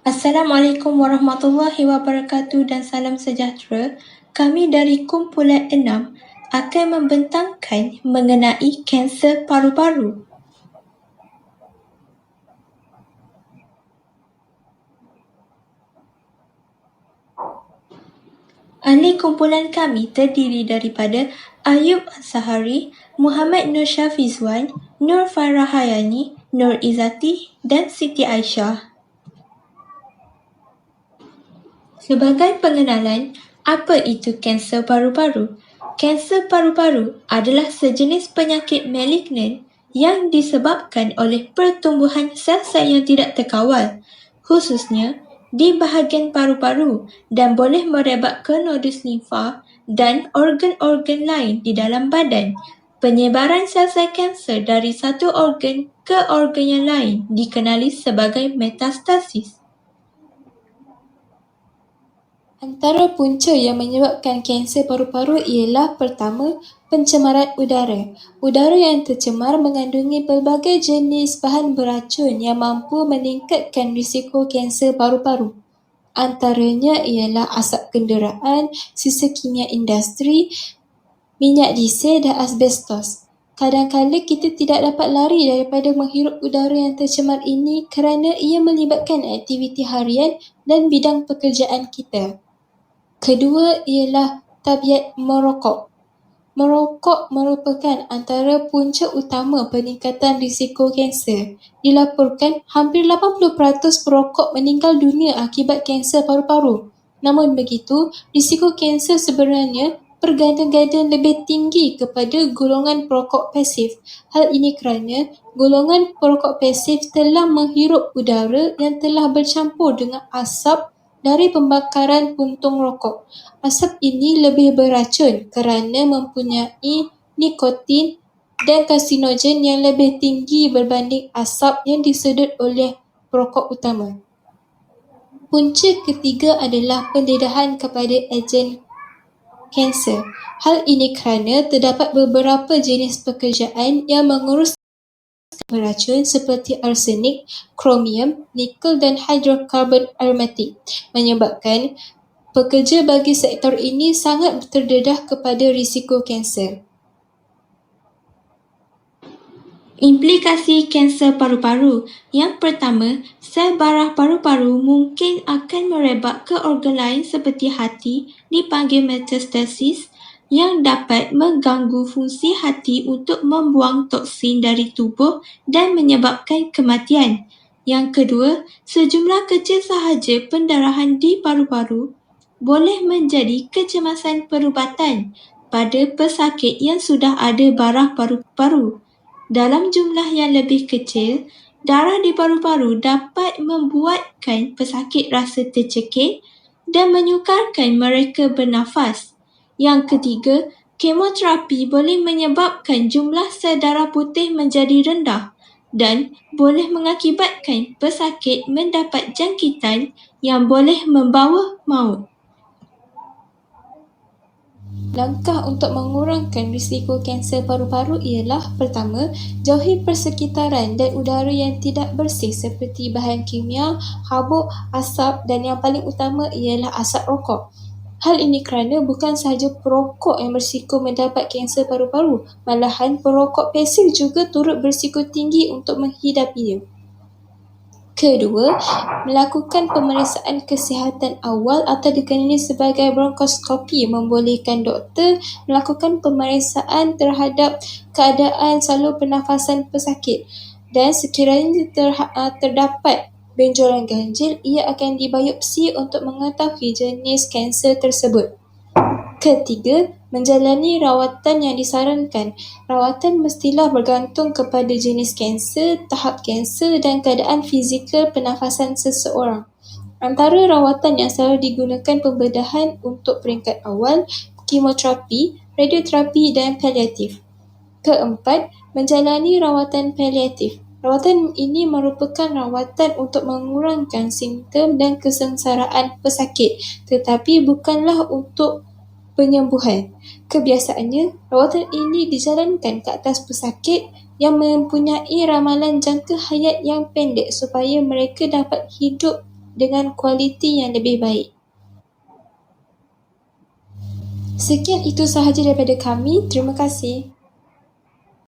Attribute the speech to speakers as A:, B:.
A: Assalamualaikum warahmatullahi wabarakatuh dan salam sejahtera. Kami dari kumpulan 6 akan membentangkan mengenai kanser paru-paru. Ahli kumpulan kami terdiri daripada Ayub Sahari, Muhammad Nur Syafizwan, Nur Farahayani, Nur Izzati dan Siti Aisyah. Sebagai pengenalan, apa itu kanser paru-paru? Kanser paru-paru adalah sejenis penyakit malignan yang disebabkan oleh pertumbuhan sel-sel yang tidak terkawal, khususnya di bahagian paru-paru dan boleh merebak ke nodus limfa dan organ-organ lain di dalam badan. Penyebaran sel-sel kanser dari satu organ ke organ yang lain dikenali sebagai metastasis. Antara punca yang menyebabkan kanser paru-paru ialah pertama, pencemaran udara. Udara yang tercemar mengandungi pelbagai jenis bahan beracun yang mampu meningkatkan risiko kanser paru-paru. Antaranya ialah asap kenderaan, sisa kimia industri, minyak diesel dan asbestos. Kadang-kadang kita tidak dapat lari daripada menghirup udara yang tercemar ini kerana ia melibatkan aktiviti harian dan bidang pekerjaan kita. Kedua ialah tabiat merokok. Merokok merupakan antara punca utama peningkatan risiko kanser. Dilaporkan hampir 80% perokok meninggal dunia akibat kanser paru-paru. Namun begitu, risiko kanser sebenarnya berganda-ganda lebih tinggi kepada golongan perokok pasif. Hal ini kerana golongan perokok pasif telah menghirup udara yang telah bercampur dengan asap dari pembakaran puntung rokok. Asap ini lebih beracun kerana mempunyai nikotin dan karsinogen yang lebih tinggi berbanding asap yang disedut oleh perokok utama. Punca ketiga adalah pendedahan kepada ejen kanser. Hal ini kerana terdapat beberapa jenis pekerjaan yang mengurus beracun seperti arsenik, kromium, nikel dan hidrokarbon aromatik menyebabkan pekerja bagi sektor ini sangat terdedah kepada risiko kanser. Implikasi kanser paru-paru. Yang pertama, sel barah paru-paru mungkin akan merebak ke organ lain seperti hati, dipanggil metastasis, yang dapat mengganggu fungsi hati untuk membuang toksin dari tubuh dan menyebabkan kematian. Yang kedua, sejumlah kecil sahaja pendarahan di paru-paru boleh menjadi kecemasan perubatan pada pesakit yang sudah ada barah paru-paru. Dalam jumlah yang lebih kecil, darah di paru-paru dapat membuatkan pesakit rasa tercekik dan menyukarkan mereka bernafas. Yang ketiga, kemoterapi boleh menyebabkan jumlah sel darah putih menjadi rendah dan boleh mengakibatkan pesakit mendapat jangkitan yang boleh membawa maut. Langkah untuk mengurangkan risiko kanser paru-paru ialah pertama, jauhi persekitaran dan udara yang tidak bersih seperti bahan kimia, habuk, asap dan yang paling utama ialah asap rokok. Hal ini kerana bukan sahaja perokok yang berisiko mendapat kanser paru-paru, malahan perokok pasif juga turut berisiko tinggi untuk menghidapinya. Kedua, melakukan pemeriksaan kesihatan awal atau dikenali sebagai bronkoskopi membolehkan doktor melakukan pemeriksaan terhadap keadaan saluran pernafasan pesakit dan sekiranya terdapat benjolan ganjil, ia akan dibiopsi untuk mengetahui jenis kanser tersebut. Ketiga, menjalani rawatan yang disarankan. Rawatan mestilah bergantung kepada jenis kanser, tahap kanser dan keadaan fizikal pernafasan seseorang. Antara rawatan yang selalu digunakan pembedahan untuk peringkat awal, kemoterapi, radioterapi dan paliatif. Keempat, menjalani rawatan paliatif. Rawatan ini merupakan rawatan untuk mengurangkan simptom dan kesengsaraan pesakit, tetapi bukanlah untuk penyembuhan. Kebiasaannya, rawatan ini dijalankan ke atas pesakit yang mempunyai ramalan jangka hayat yang pendek supaya mereka dapat hidup dengan kualiti yang lebih baik. Sekian itu sahaja daripada kami. Terima kasih.